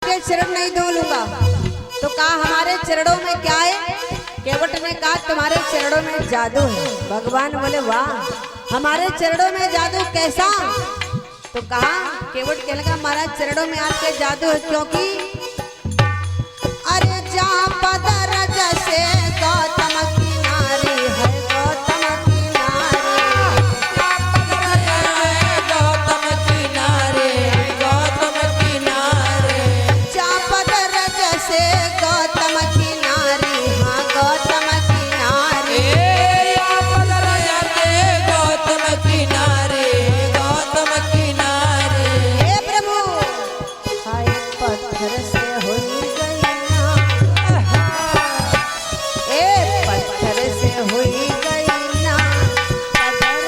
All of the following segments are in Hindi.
आपके चरण नहीं धो लूंगा। तो कहा हमारे चरणों में क्या है? केवट ने कहा तुम्हारे चरणों में जादू है। भगवान बोले वाह, हमारे चरणों में जादू कैसा? तो कहा केवट कहने लगा महाराज चरणों में आपके जादू है, क्योंकि अरे जा पदर जैसे गौतम की नारी है, गौतम की नारी, गौतम की नारी, गौतम की नारी, जा पदर जैसे गौतम की नारी, हाँ गौतम की नारी, गौतम की नारी, गौतम की नारी। हे प्रभु हाय पत्थर से हुई गई ना, ए पत्थर से हुई गई ना, पत्थर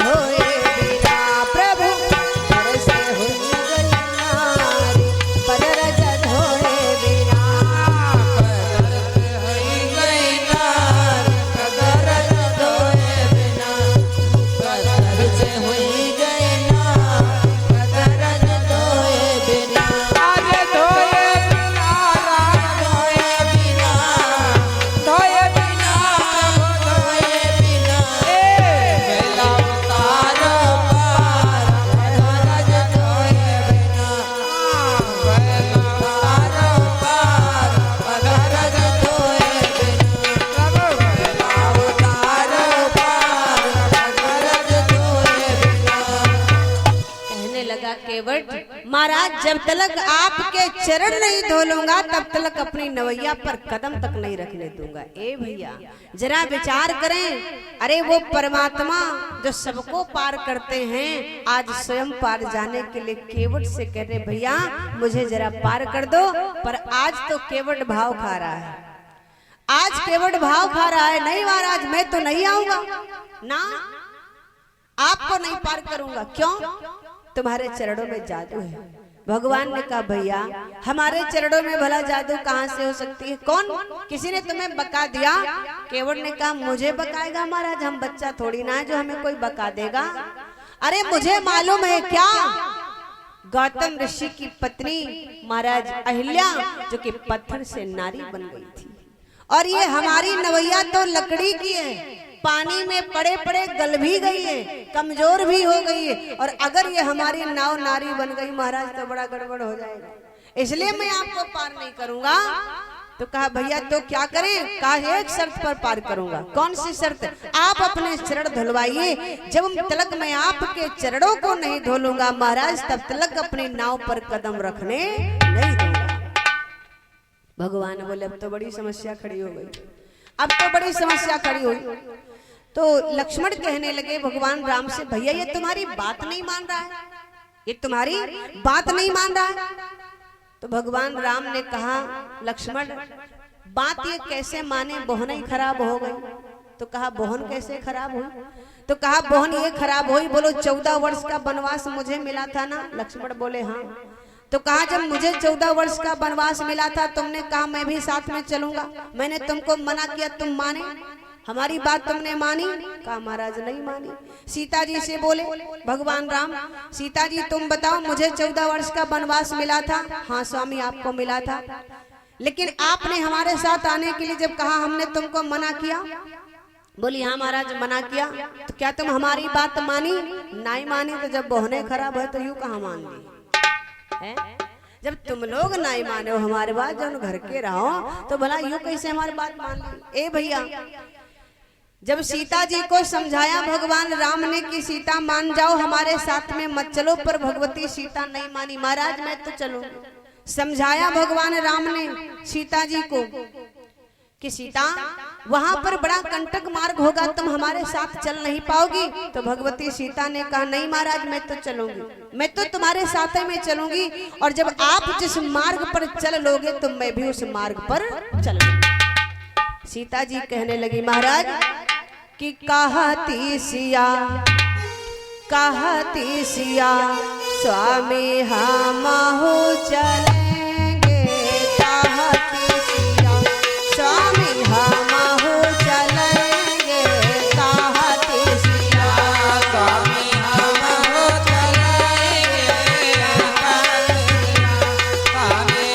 धोए बिना, प्रभु पत्थर से हुई गई नारी, पत्थर धोए बिना, हुई गई नारी, पत्थर धोए बिना, पत्थर से हुई गई नारी, पत्थर धोए बिना, आगे धोए बिना, धोए बिना, धोए बिना, धोए बिना, बेला उतार पार, पत्थर धोए बिना, बेला उतार पार, पत्थर धोए बिना, बेला उतार पार, पत्थर धोए बिना। कहने लगा केवट महाराज जब तलक आपके चरण नहीं धो लूंगा तब तलक अपनी नवैया पर कदम तक नहीं रखने दूंगा। ए भैया जरा विचार करें, अरे वो परमात्मा जो सबको पार करते हैं आज स्वयं पार जाने के लिए केवट से कह रहे भैया मुझे जरा पार कर दो। पर आज तो केवट भाव खा रहा है, आज केवट भाव खा रहा है, नहीं महाराज मैं तो नहीं आऊंगा ना, आपको नहीं पार करूंगा। क्यों? तुम्हारे चरणों में जादू है। भगवान ने कहा भैया हमारे चरणों में भला जादू कहाँ से हो सकती है? कौन किसी ने तुम्हें बका दिया? केवट ने कहा मुझे बकाएगा महाराज, हम बच्चा थोड़ी ना है जो हमें कोई बका देगा। अरे मुझे मालूम है क्या, गौतम ऋषि की पत्नी महाराज अहिल्या जो कि पत्थर से नारी बन गई थी, और ये हमारी नवैया तो लकड़ी की है, पानी में पड़े पड़े गल भी गई है, कमजोर भी हो गई है, और अगर ये हमारी नाव नारी बन गई महाराज तो बड़ा गड़बड़ हो जाएगा, इसलिए मैं आपको पार नहीं करूंगा। तो कहा भैया तो क्या करें? कहा एक शर्त पर पार करूंगा। कौन सी शर्त? आप अपने चरण धुलवाइए, जब तलक मैं आपके चरणों को नहीं धोलूंगा महाराज तब तलक अपनी नाव पर कदम रखने नहीं दूंगा। भगवान बोले अब तो बड़ी समस्या खड़ी हो गई, अब तो बड़ी समस्या खड़ी हुई। तो लक्ष्मण कहने लगे भगवान राम से भैया ये तुम्हारी बात नहीं मान रहा है, ये तुम्हारी बात नहीं मान रहा है। तो भगवान राम ने कहा लक्ष्मण बात ये कैसे माने, बोहन ही खराब हो गई। तो कहा बोहन कैसे खराब हुई? तो कहा बोहन ये खराब हुई, बोलो 14 वर्ष का वनवास मुझे मिला था ना? लक्ष्मण बोले हाँ। तो कहा जब मुझे 14 वर्ष का वनवास मिला था तुमने कहा मैं भी साथ में चलूंगा, मैंने तुमको मना किया तुम माने, हमारी बात तुमने मानी? कहा महाराज नहीं मानी। सीता जी से बोले भगवान राम सीता जी तुम बताओ मुझे 14 वर्ष का वनवास मिला था? हाँ स्वामी आपको मिला था, लेकिन आपने हमारे साथ आने के लिए जब कहा हमने तुमको मना किया? बोली हाँ महाराज मना किया। तो क्या तुम हमारी बात मानी? नहीं मानी। तो जब बहने खराब है तो यूं कहाँ मान ली है? जब तुम लोग नहीं माने हो हमारे बात, जब घर के रहो तो भला यूं कैसे हमारी बात मान ली? ए भैया जब सीता जी को समझाया भगवान राम ने कि सीता मान जाओ हमारे साथ में मत चलो, पर भगवती सीता नहीं मानी। महाराज मैं तो चलूंगी। समझाया भगवान राम ने सीता जी को कि सीता वहां पर बड़ा कंटक मार्ग होगा, तुम हमारे साथ चल नहीं पाओगी। तो भगवती सीता ने कहा नहीं महाराज मैं तो चलूंगी, मैं तो तुम्हारे साथ में चलूंगी, और जब आप जिस मार्ग पर चल लोगे तो मैं भी उस मार्ग पर चलूंगी। सीता जी कहने लगी महाराज कि कहती सिया स्वामी हम चलेंगे, कहती सिया स्वामी हम चलेंगे, कहती सिया स्वामी हम चलेंगे, स्वामी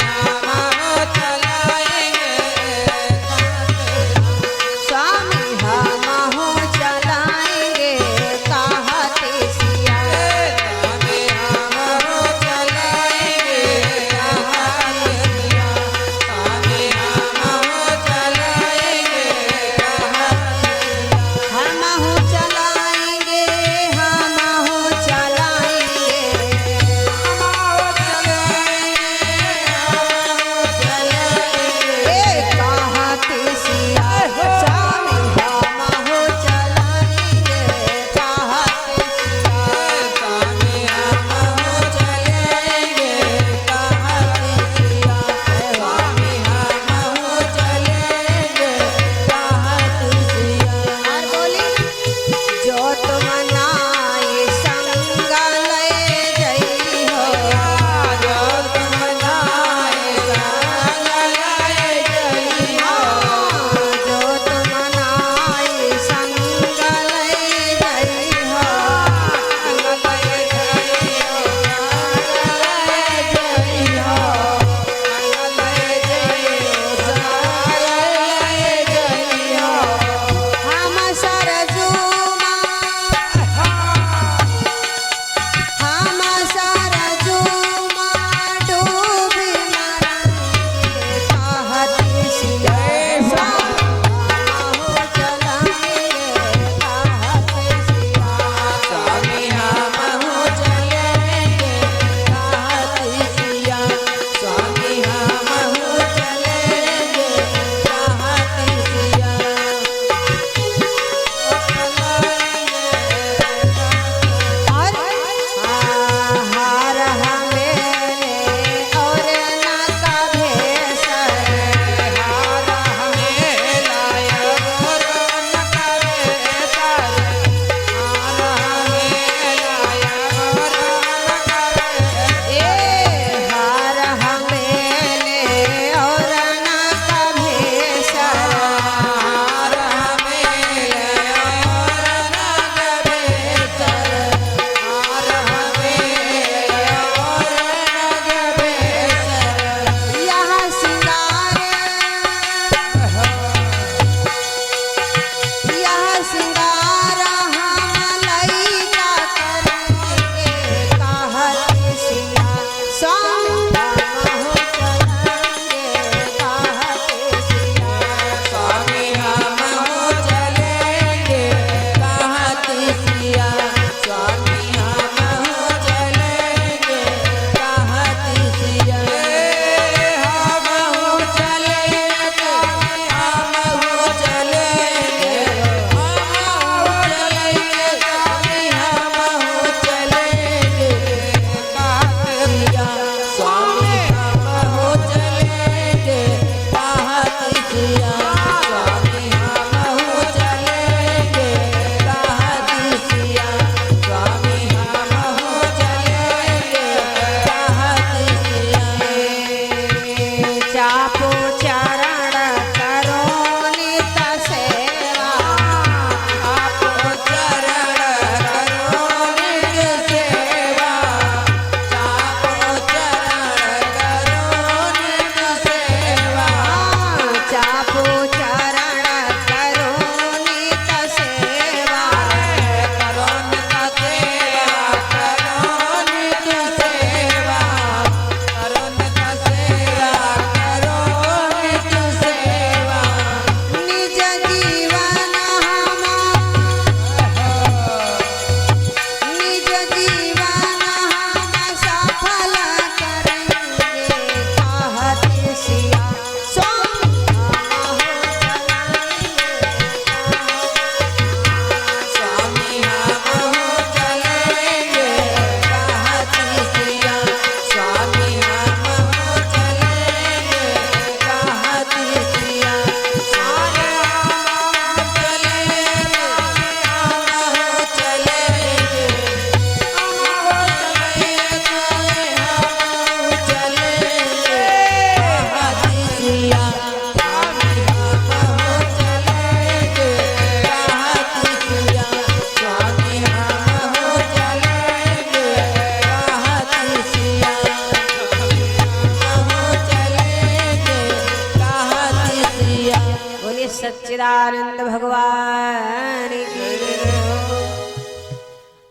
सच्चिदानंद भगवान की।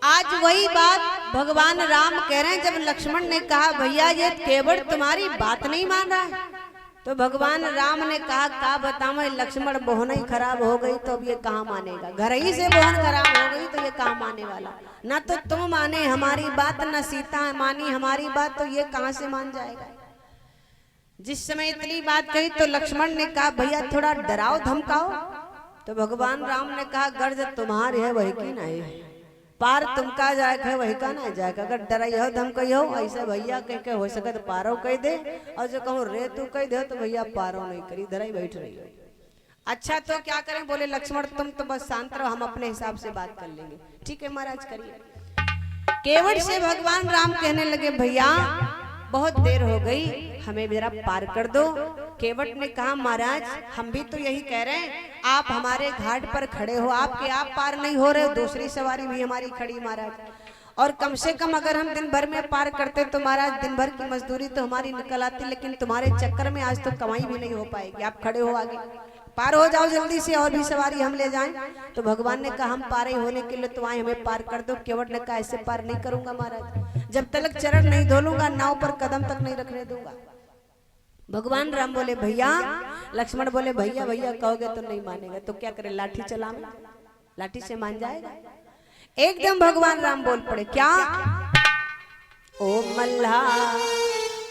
आज वही बात भगवान राम कह रहे हैं। जब लक्ष्मण ने कहा भैया ये केवट तुम्हारी बात नहीं मान रहा है, तो भगवान राम ने कहा का बताऊं लक्ष्मण, बोहन ही खराब हो गई तो अब ये कहाँ मानेगा। घर ही से बोहन खराब हो गई तो ये कहाँ माने वाला। ना तो तुम माने हमारी बात, न सीता मानी हमारी बात, तो ये कहाँ से मान जाएगा। जिस समय इतनी बात कही तो लक्ष्मण ने कहा भैया थोड़ा डराओ धमकाओ। तो भगवान राम ने कहा गर्ज तुम्हारे है वही की नहीं, पार तुमका जाएगा है वही का ना जाएगा। अगर डराइयो धमकाइयो ऐसा भैया कह के हो सके तो पारो कह दे, और जो कहूँ रे तू कह दे तो भैया पारो नहीं करी, इधर ही बैठ रही हो। अच्छा तो क्या करें, बोले लक्ष्मण तुम तो बस शांत रहो, हम अपने हिसाब से बात कर लेंगे। ठीक है महाराज करिए। केवट से भगवान राम कहने लगे भैया बहुत देर हो गई, हमें जरा पार कर दो। केवट ने कहा महाराज हम भी तो यही कह रहे हैं, आप हमारे घाट पर खड़े हो, आपके आप पार नहीं हो रहे, दूसरी सवारी भी हमारी खड़ी महाराज। और कम से कम अगर हम दिन भर में पार करते तो महाराज दिन भर की मजदूरी तो हमारी निकल आती, लेकिन तुम्हारे चक्कर में आज तो कमाई भी नहीं हो पाएगी। आप खड़े हो आगे, पार हो जाओ जल्दी से और भी सवारी हम ले जाएं। तो भगवान ने कहा हम पार ही होने के लिए तो आए, हमें पार कर दो। केवट ने कहा ऐसे पार नहीं करूंगा महाराज, जब तक चरण नहीं धो लूंगा नाव पर कदम तक नहीं रखने दूंगा। भगवान राम बोले भैया, लक्ष्मण बोले भैया भैया कहोगे तो नहीं मानेगा, तो क्या करे लाठी चलावे, लाठी से मान जाएगा। एकदम भगवान राम बोल पड़े क्या ओ मल्हा,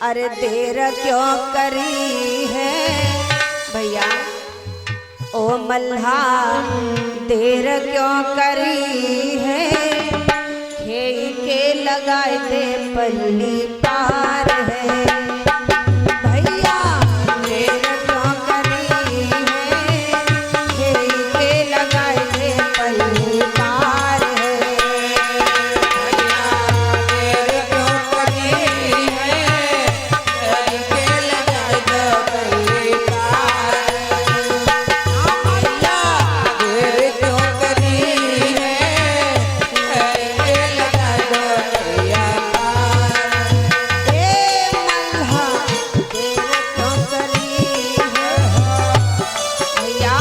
अरे देर क्यों करी है भैया, ओ मल्हा देर क्यों करी है, खेई के लगाए दे पल्ली पार है। भैया देर क्यों करी है, खेई के लगाए दे पल्ली पार है। भैया देर क्यों करी है, खेई के लगाए दे पल्ली पार। देर क्यों करी है, खेई के लगाए दे भैया पार। ए मल्हा देर क्यों करी है, भैया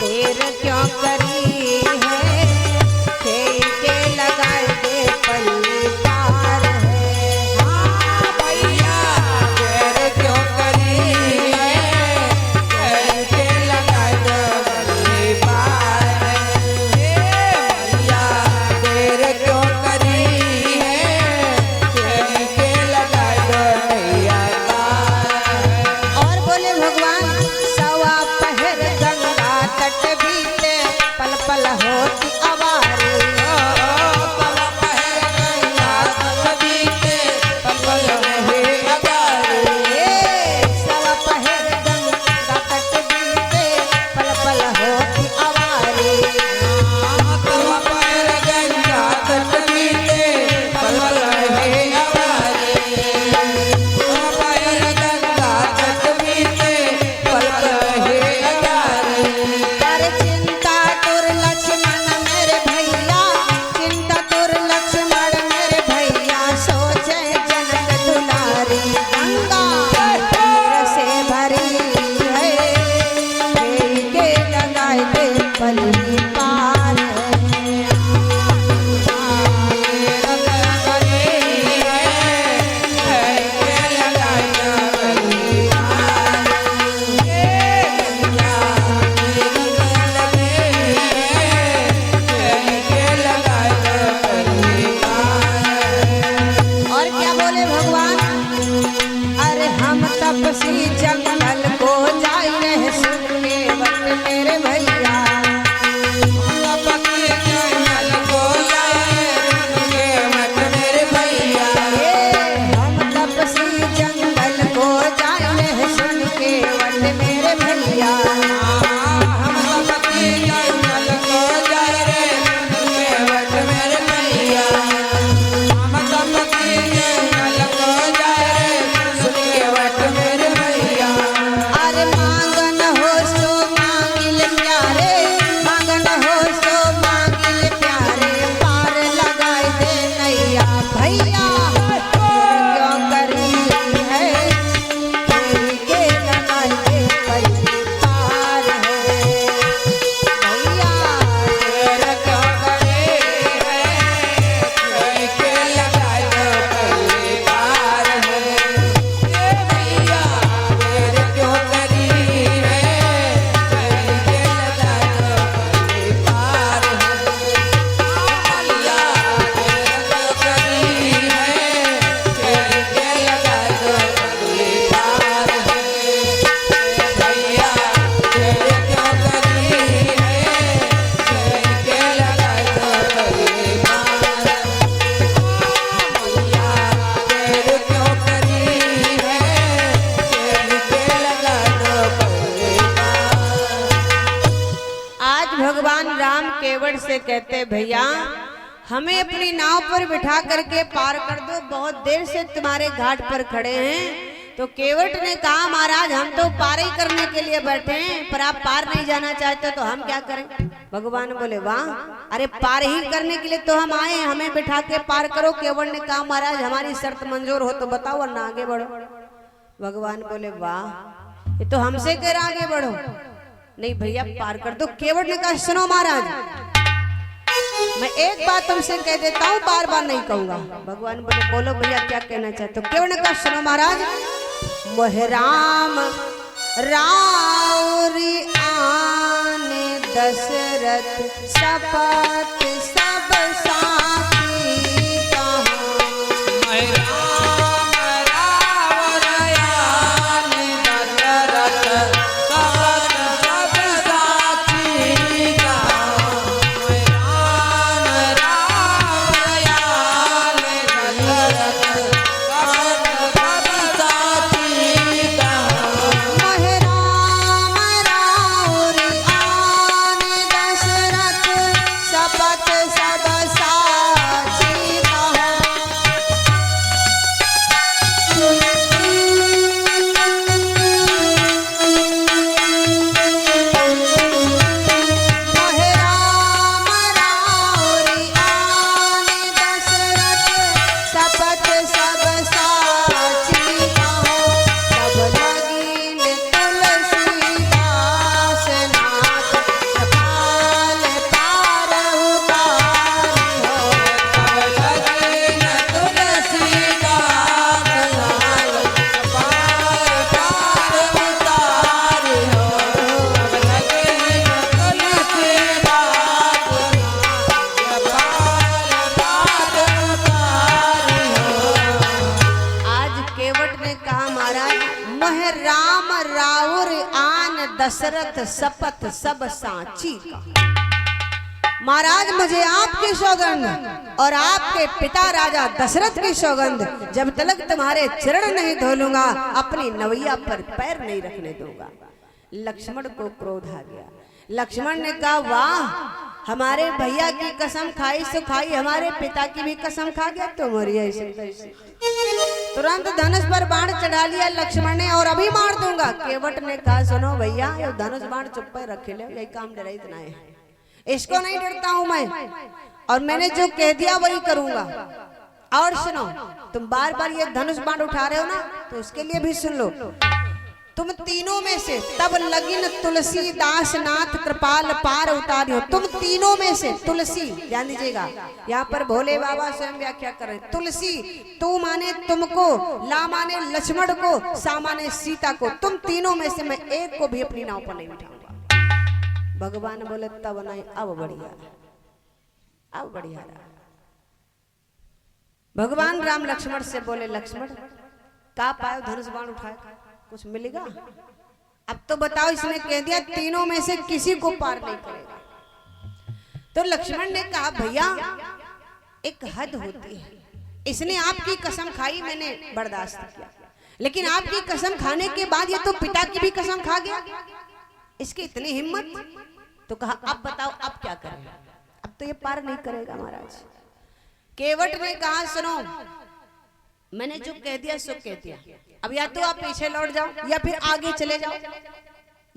देर क्यों करी है, खेई के लगाए दे पल्ली पार है। हाँ भैया देर क्यों करी है, खेई के लगाए दे पल्ली पार। भैया देर क्यों करी है, खेई के लगाए दे भैया पार। और बोले भगवान सवा पहर गंगा तट बीते, पल पल होती अवारी। सवा पहर गंगा तट बीते, पल पल रहे अगारी। सवा पहर गंगा तट बीते, पल पल होती अवारी। सवा पहर गंगा तट बीते, पल पल रहे अगारी। सवा पहर गंगा तट बीते, पल पल रहे अगारी। अरे चिंता तुर लक्ष्मण मेरे भैया, चिंता तुर लक्ष्मण मेरे भैया, सोचे जनक दुलारी। गंगा तीर से भरी है, खेई के लगाए दे पल्ली पार है। और क्या बोले भगवान, अरे हम तपसी जंगल को जाई रहे सुन के वट मेरे भैया। हम तपसी जंगल को जाई रहे सुन के वट मेरे भैया। केवट से कहते भैया हमें अपनी नाव पर बिठा करके पार कर दो, बहुत देर से तुम्हारे घाट पर खड़े हैं। तो केवट ने कहा महाराज हम तो पार ही करने के लिए बैठे हैं, पर आप पार नहीं जाना चाहते तो हम क्या करें। भगवान बोले वाह, अरे पार ही करने के लिए तो हम आए, हमें बिठा के पार करो। केवट ने कहा महाराज हमारी शर्त मंजूर हो तो बताओ वरना आगे बढ़ो। भगवान बोले वाह, ये तो हमसे कह रहा आगे बढ़ो, नहीं भैया पार कर दो। केवट ने कहा सुनो महाराज मैं एक बात तुमसे कह देता हूँ, बार बार नहीं कहूंगा। भगवान बोले बोलो भैया क्या कहना चाहते हो। केवट ने कहा सुनो महाराज, मोह राम राउरी आने दशरथ शपथ सब साथी दशरथ शपथ सब सांची का। महाराज मुझे आपकी सौगंध और आपके पिता राजा दशरथ की सौगंध, जब तक तुम्हारे चरण नहीं धो लूंगा अपनी नवैया पर पैर नहीं रखने दूंगा। लक्ष्मण को क्रोध आ गया। लक्ष्मण ने कहा वाह, हमारे भैया की कसम खाई सो खाई, हमारे पिता की भी कसम खा गया तुम्हारी ऐसे तैसे। तुरंत धनुष पर बाण चढ़ा लिया लक्ष्मण ने और अभी मार दूंगा। केवट ने कहा सुनो भैया ये धनुष बाण चुप पर रखे ले, यही काम डरा इतना है, इसको नहीं डरता हूं मैं, और मैंने जो कह दिया वही करूंगा। और सुनो तुम बार बार ये धनुष बाण उठा रहे हो ना, तो उसके लिए भी सुन लो। तुम तीनों में से तब लगिन तुलसी दास नाथ कृपाल पार उतारियो। तुम तीनों में से तुलसी, ध्यान दीजिएगा यहाँ पर भोले बाबा स्वयं व्याख्या कर रहे। तुलसी तू माने तुमको, ला माने लक्ष्मण को, सा माने सीता को। तुम तीनों में से मैं एक को भी अपनी नाव पर नहीं बिठाऊंगा। भगवान बोले तब नहीं, अब बढ़िया, अब बढ़िया रहा। भगवान राम लक्ष्मण से बोले लक्ष्मण का पायो धनुष बाण उठाए, कुछ मिलेगा? अब तो बताओ, इसने कह दिया तीनों में से किसी को पार नहीं करेगा। तो लक्ष्मण ने कहा भैया एक हद होती है, इसने आपकी कसम खाई मैंने बर्दाश्त किया, लेकिन आपकी कसम खाने के बाद ये तो पिता की भी कसम खा गया, इसकी इतनी हिम्मत। तो कहा अब बताओ अब क्या करें, अब तो ये पार नहीं करेगा महाराज। केवट ने कहा सुनो मैंने जो कह दिया सो कह दिया, अब या तो आप पीछे लौट जाओ या फिर आगे चले जाओ,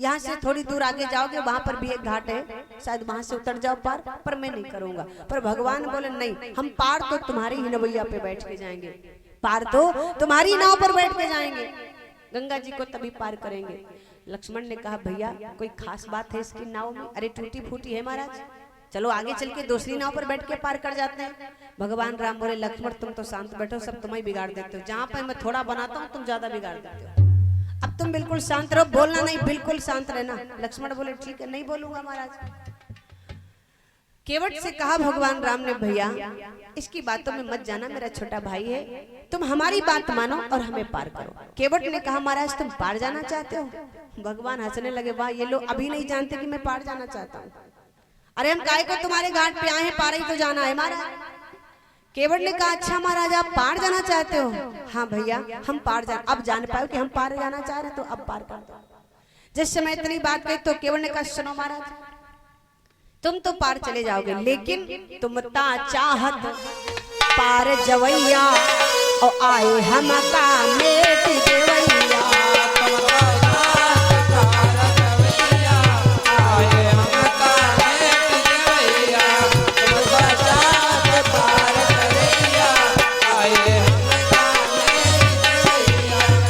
यहाँ से थोड़ी दूर आगे जाओगे वहां पर भी एक घाट है, शायद वहां से उतर जाओ पार, पर मैं नहीं करूंगा। पर भगवान बोले नहीं, हम पार तो तुम्हारी ही नवैया पे बैठ के जाएंगे, पार तो तुम्हारी नाव पर बैठ के जाएंगे, गंगा जी को तभी पार करेंगे। लक्ष्मण ने कहा भैया कोई खास बात है इसकी नाव में? अरे टूटी फूटी है महाराज, चलो आगे चल के दूसरी नाव पर बैठ के पार कर जाते हैं। भगवान राम बोले लक्ष्मण तुम तो शांत बैठो, सब तुम्हें बिगाड़ देते हो, जहां पर मैं थोड़ा बनाता हूँ तुम ज्यादा बिगाड़ देते हो। अब तुम बिल्कुल शांत रहो, बोलना नहीं, बिल्कुल शांत रहना। लक्ष्मण बोले ठीक है नहीं बोलूंगा महाराज। केवट से कहा भगवान राम ने भैया इसकी बातों में मत जाना, मेरा छोटा भाई है, तुम हमारी बात मानो और हमें पार करो। केवट ने कहा महाराज तुम पार जाना चाहते हो? भगवान हंसने लगे, वाह ये लोग अभी नहीं जानते कि मैं पार जाना चाहता हूँ। अरे हम काय को तुम्हारे घाट पे आए हैं, पार ही तो जाना है महाराज। केवट ने कहा अच्छा महाराज आप पार जाना चाहते हो? हाँ भैया हम पार अब जान पाओ कि हम पार जाना चाह रहे, तो अब पार कर दो। जिस समय इतनी बात कही तो केवट ने कहा सुनो महाराज तुम तो पार चले जाओगे, लेकिन तुम ता चाहत पार जवैया और आए हम का मेट देवैया।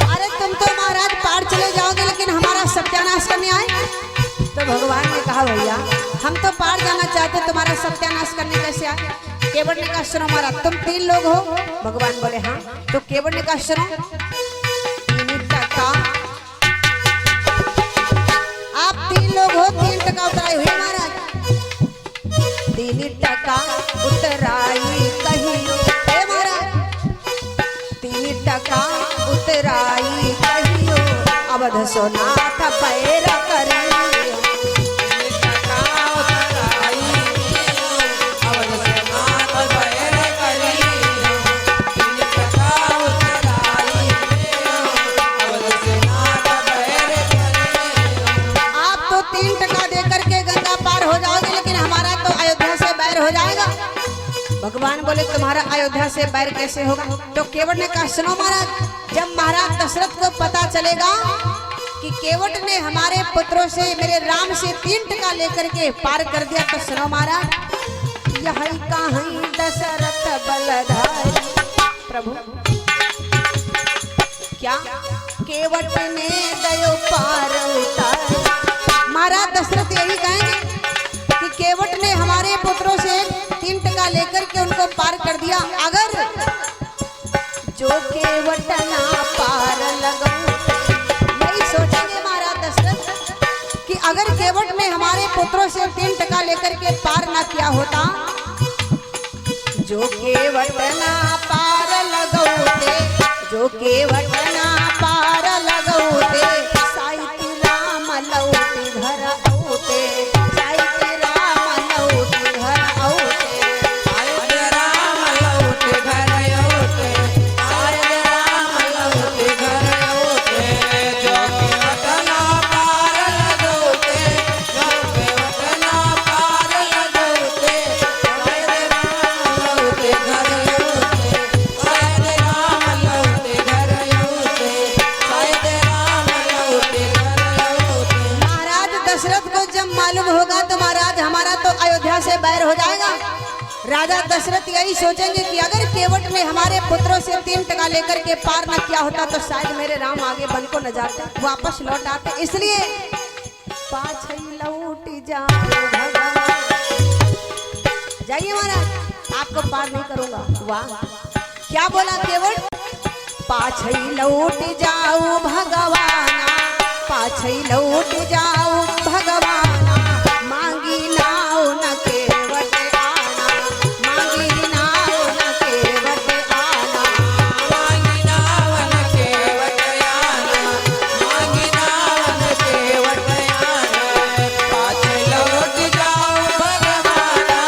अरे तुम तो महाराज पार चले जाओगे, लेकिन हमारा सत्यानाश करने आए। तो भगवान ने कहा भैया हम तो पार जाना चाहते, तुम्हारा सत्यानाश करने कैसे आए। केवट ने कहा सुनो महाराज तुम 3 लोग हो। भगवान बोले हाँ। तो केवट ने कहा सुनो, 3 टका आप 3 लोग हो, 3 टका उतराई हुई महाराज। 3 टका उतराई कहियो हे महाराज, 3 टका उतराई कहियो, अवध सोनाथ पैर करियो। भगवान बोले तुम्हारा अयोध्या से बैर कैसे होगा। तो केवट ने कहा सुनो महाराज, जब महाराज दशरथ को पता चलेगा कि केवट ने हमारे पुत्रों से मेरे राम से 3 टका लेकर के पार कर दिया, तो सुनो महाराज यही कहीं दशरथ बलधारी। प्रभु क्या केवट ने दयो पार उतार। महाराज दशरथ यही कहेंगे कि केवट ने हमारे पुत्रों से 3 टका लेकर के उनको पार कर दिया। अगर जो केवट ना पार लगाऊं, यही सोचेंगे महाराज दशरथ कि अगर केवट ने हमारे पुत्रों से 3 टका लेकर के पार ना किया होता, जो केवट ना पार लगाऊते, जो केवट ना पार लगाऊते, साईं राम लौटे घर आऊते, से बैर हो जाएगा। राजा दशरथ यही सोचेंगे कि अगर केवट ने हमारे पुत्रों से 3 टका लेकर के पार न किया होता, तो शायद मेरे राम आगे बन को न जाते, वापस लौट आते। इसलिए पाछे लौट जाइए महाराज, आपको पार नहीं करूंगा। वाह क्या बोला केवट, पाछे लौट जाओ भगवाना, पाछे लौट जाओ भगवाना, मांगी नाव न केवट आना, मांगी नाव न केवट आना, मांगी नाव न केवट आना, मांगी नाव न केवट आना। पाछे लौट जाओ भगवाना,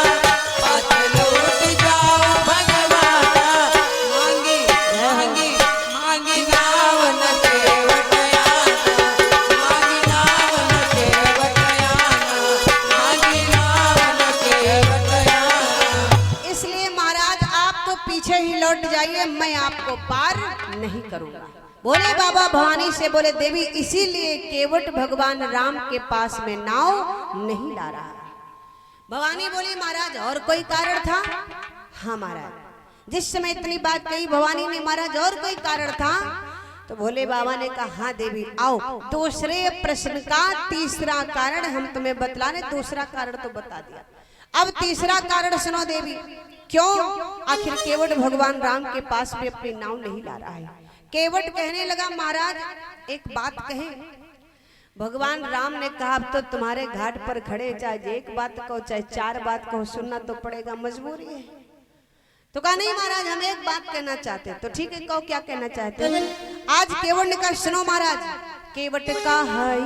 पाछे लौट जाओ भगवाना, मांगी मांगी मांगी नाव न केवट आना, मांगी नाव न केवट आना, मांगी नाव न केवट आना। इसलिए महाराज आप तो पीछे ही लौट जाइए, मैं आपको पार नहीं करूंगा। बोले बाबा भवानी से, बोले देवी इसीलिए केवट भगवान राम के पास में नाव नहीं ला रहा। भवानी बोली महाराज और कोई कारण था? हाँ महाराज, जिस समय इतनी बात कही भवानी ने, महाराज और कोई कारण था? तो भोले बाबा ने कहा हाँ देवी आओ, दूसरे प्रश्न का तीसरा कारण हम तुम्हें बतलाने, दूसरा कारण तो बता दिया, अब तीसरा कारण सुनो देवी। क्यों आखिर केवट भगवान राम के पास भी अपनी नाव नहीं ला रहा है? केवट कहने लगा महाराज एक बात कहे। भगवान राम ने कहा अब तो तुम्हारे घाट पर खड़े, चाहे एक बात कहो चाहे 4 बात कहो, सुनना तो पड़ेगा, मजबूरी है। तो कहा नहीं महाराज हम एक बात कहना चाहते हैं। तो ठीक है कहो क्या कहना चाहते हो? आज केवट ने कहा सुनो महाराज, केवट का है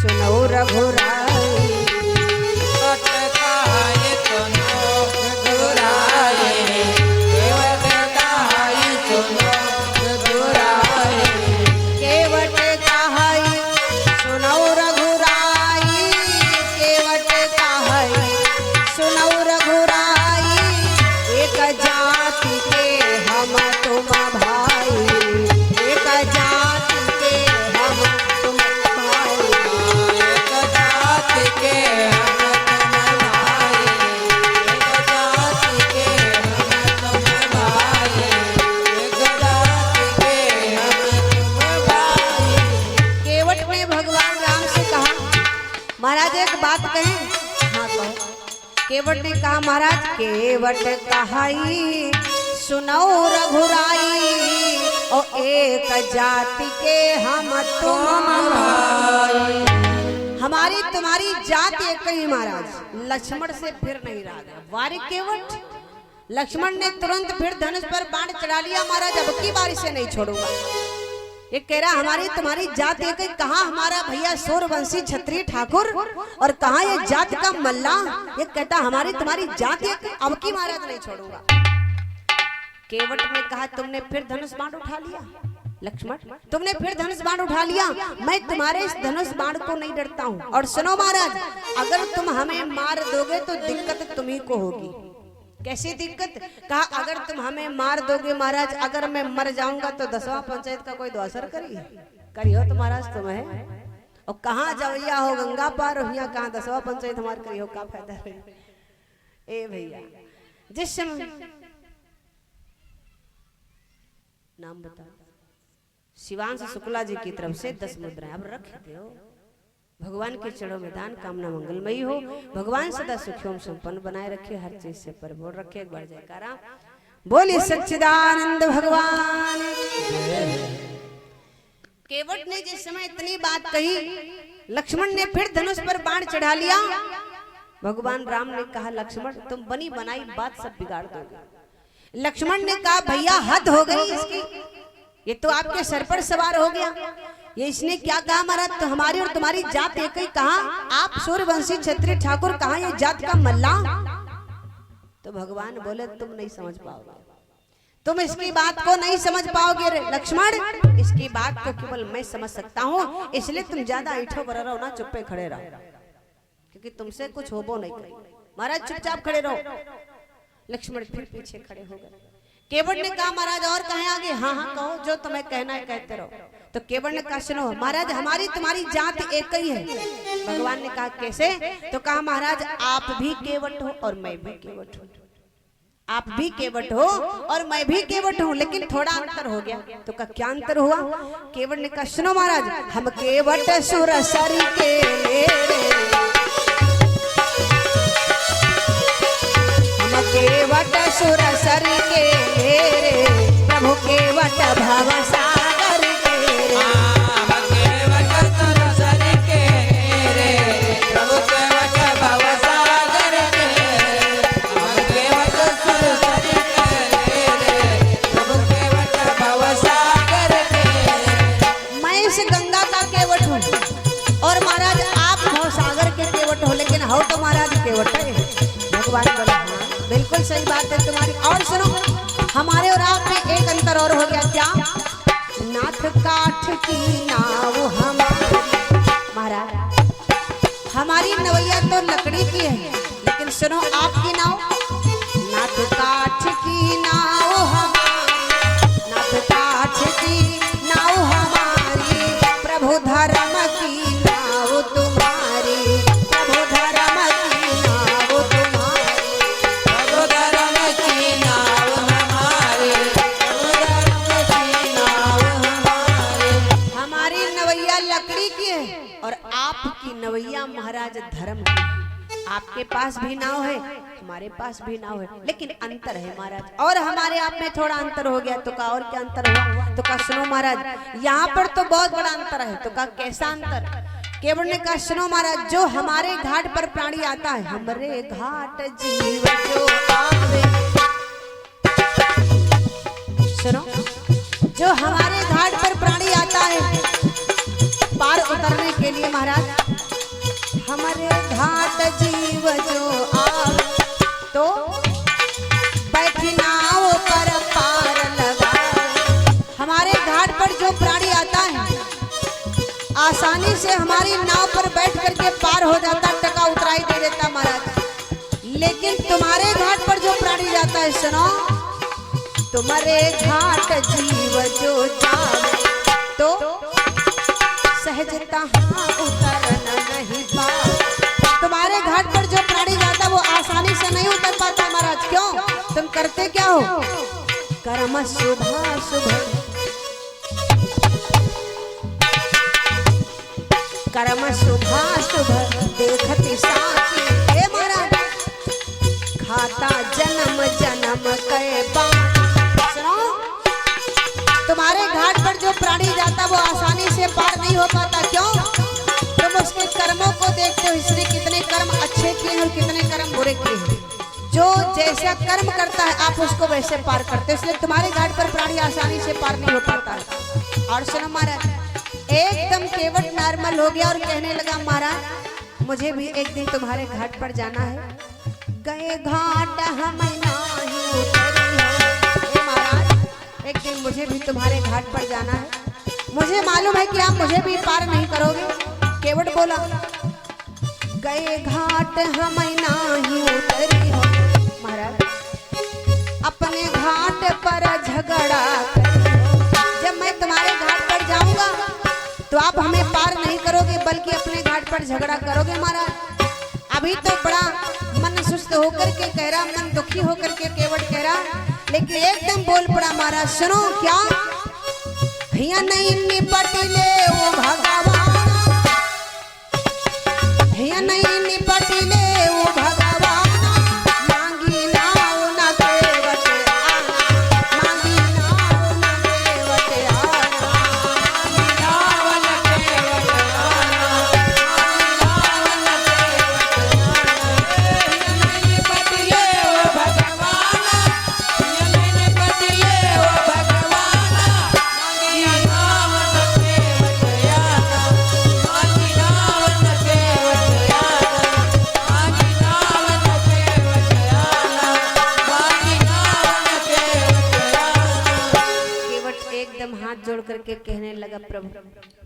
सुनो रघुराई, केवट का है सुनो रघुराई, केवट का है सुनो रघुराई, केवट का है सुनो रघुराई, केवट का है महाराज एक बात कहें? हाँ कहो। केवट ने कहा महाराज केवट कहाई सुनो रघुराई और एक जाति के हम तुम भाई। हमारी तुम्हारी जात एक ही महाराज। लक्ष्मण से फिर नहीं रहा गया। वारी केवट। लक्ष्मण ने तुरंत फिर धनुष पर बाण चढ़ा लिया। महाराज अब की बारी से नहीं छोड़ूंगा। ये कह रहा हमारी तुम्हारी जात एक ही। कहाँ हमारा भैया सूर्यवंशी क्षत्रिय ठाकुर और कहाँ ये जात का मल्ला। ये कहता हमारी तुम्हारी जात एक, अब की महाराज नहीं छोड़ूंगा। केवट ने कहा तुमने फिर धनुष बाण उठा लिया। लक्ष्मण तुमने फिर धनुष बाण उठा लिया। मैं तुम्हारे इस धनुष बाण को नहीं डरता हूँ। और सुनो महाराज अगर तुम हमें मार दोगे तो दिक्कत तुम्ही को होगी। कैसी दिक्कत? कहा अगर तुम हमें मार दोगे महाराज, अगर मैं मर जाऊंगा तो 10वां पंचायत का कोई द्वासर करियो तो महाराज तुम्हें। और कहाँ जवैया हो गंगा पार हो, यहाँ कहाँ 10वां पंचायत हमारे करियो का फायदा है। ए भैया जिस समय नाम बता। शिवांश शुक्ला जी की तरफ से 10 मुद्राएं अब रख दो। भगवान के चरणों में दान कामना मंगलमयी हो। भगवान सदा सुखियों संपन्न बनाए रखे, हर चीज से परिपूर्ण रखे। एक बार जयकारा बोलिए सच्चिदानंद भगवान। केवट ने जिस समय इतनी बात कही, लक्ष्मण ने फिर धनुष पर बाण चढ़ा लिया। भगवान राम ने कहा लक्ष्मण तुम बनी बनाई बात सब बिगाड़ दोगे। लक्ष्मण ने कहा भैया हद हो गई इसकी, ये तो आपके सर पर सवार हो गया। ये इसने क्या कहा महाराज? तो हमारी और तुम्हारी जात एक ही। कहा आप सूर्यवंशी क्षत्रिय ठाकुर, कहा ये जात का मल्ला। तो भगवान बोले तुम नहीं समझ पाओगे, तुम इसकी बात को नहीं समझ पाओगे रे लक्ष्मण। इसकी बात को केवल मैं समझ सकता हूँ, इसलिए तुम ज्यादा ऐठो बर रहो ना, चुप्पे खड़े रहो, क्योंकि तुमसे कुछ होबो नहीं करे। महाराज चुपचाप खड़े रहो। लक्ष्मण फिर पीछे खड़े हो गए। केवट ने कहा महाराज और कहें आगे? हाँ हाँ कहो, जो तुम्हें कहना है कहते रहो। तो केवट ने कहा सुनो महाराज हमारी तुम्हारी जात एक ही है। भगवान ने कहा कैसे? तो कहा महाराज आप भी केवट हो और मैं भी केवट हूँ। आप भी केवट हो और मैं भी केवट हूँ, लेकिन थोड़ा अंतर हो गया। तो का क्या अंतर हुआ? केवट ने कहा सुनो महाराज हम केवट सुरसरी के केवट सुरसरी के रे प्रभु केवट भव सागर के रे। केवट सुरसरी के रे प्रभु केवट भव सागर के। केवट सुरसरी के रे प्रभु केवट भव सागर के। मैं इस गंगा का केवट हूँ और महाराज आप भव सागर के केवट हो, लेकिन हो तो महाराज केवट है। भगवान बोले बिल्कुल सही बात है तुम्हारी। और सुनो हमारे और आप में एक अंतर और हो गया। क्या? नाथ काठ की नाव हमारी। महाराज हमारी नवैया तो लकड़ी की है, लेकिन सुनो आपकी नाव नाथ काठ की नाव हमारी। नाथ काठ की नाव हमारी प्रभु धर्म की नाव तुम्हारी। प्रभु धर्म की नाव तुम्हारी। प्रभु धर्म की नाव हमारी। प्रभु धर्म की नाव हमारी। हमारी नवैया लकड़ी की है और आपकी नवैया महाराज धर्म की है। आपके पास भी नाव है, हमारे पास भी नाव है, लेकिन अंतर है महाराज। और हमारे आप में थोड़ा अंतर हो गया। तो का और क्या अंतर हुआ? तो का सुनो महाराज यहाँ पर तो बहुत बड़ा अंतर है। तो का कैसा अंतर? केवट ने कहा सुनो महाराज जो हमारे घाट पर प्राणी आता है, हमरे घाट जीव जो आवे। सुनो जो हमारे घाट पर प्राणी आता है पार उतरने के लिए महाराज, हमारे घाट जीव जो आवे तो बैठी नाव पर पार लगा। हमारे घाट पर जो प्राणी आता है आसानी से हमारी नाव पर बैठ करके पार हो जाता, टका उतराई दे देता महाराज। लेकिन तुम्हारे घाट पर जो प्राणी जाता है सुनो, तुम्हारे घाट जीव जो जावे तो सहजता उतरना नहीं पाता। तुम्हारे घाट पर जो प्राणी जाता वो आसानी से नहीं उतर पाता महाराज। क्यों? तुम करते क्या हो? कर्म शुभ शुभ कर्म शुभाशुभ देखती साची। हे महाराज खाता जन्म जन्म के बाद। सुनो, तुम्हारे घाट पर जो प्राणी जाता वो आसानी से पार नहीं हो पाता। क्यों? तुम उसके कर्मों को देखते हो, इसने कितने कर्म अच्छे किए और कितने कर्म बुरे किए हैं। जो जैसा कर्म करता है आप उसको वैसे पार करते हो, इसलिए तुम्हारे घाट पर प्राणी आसानी से पार नहीं हो पाता है। और सुनो महाराज, एकदम केवट नॉर्मल हो गया और कहने लगा महाराज मुझे भी एक दिन तुम्हारे घाट पर जाना है। गए घाट हम नहीं उतरी हो। हे महाराज एक दिन मुझे भी तुम्हारे घाट पर जाना है। मुझे मालूम है कि आप मुझे भी पार नहीं करोगे। केवट बोला गए घाट हम नहीं उतरी हो। महाराज अपने घाट पर झगड़ा करी हो। जब मैं तुम्हारे घाट पर जाऊंगा तो आप हमें पार नहीं करोगे बल्कि अपने घाट पर झगड़ा करोगे। महाराज अभी तो बड़ा मन सुस्त होकर के कह रहा, मन दुखी होकर के केवट कह रहा, लेकिन एकदम बोल पड़ा महाराज। सुनो क्या हिया नहीं निपट ले वो भगवान, हिया नहीं निपट ले वो भगवान, मांगी नाव न केवट आना, मांगी नाव न केवट आना, नाव न केवट आना, नाव न केवट आना। नहीं बदले वो भगवान, नहीं बदले वो भगवान, मांगी नाव न केवट आना, मांगी नाव न केवट आना, मांगी नाव न केवट आना, मांगी नाव न केवट आना। केवट एकदम हाथ जोड़ करके कहने लगा प्रभु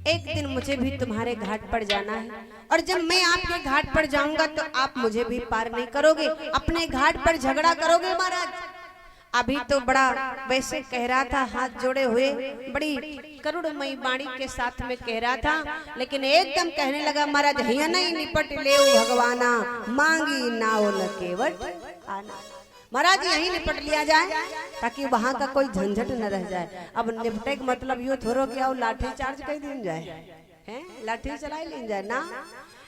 एक दिन मुझे भी तुम्हारे घाट पर जाना है और जब मैं आपके घाट पर जाऊंगा तो आप मुझे भी पार नहीं करोगे, अपने घाट पर झगड़ा करोगे। महाराज अभी तो बड़ा वैसे कह रहा था, हाथ जोड़े हुए बड़ी करुणमयी वाणी के साथ में कह रहा था, लेकिन एकदम कहने लगा महाराज हिया नहीं निपट ले भगवाना, मांगी नाव न केवट आना। महाराज यही निपट लिया जाए ताकि वहां का कोई झंझट न रह जाए। अब निपटे का मतलब यूं थोड़ो कि लाठी चार्ज कर दिन जाए, हैं लाठी चलाई ली जाए ना।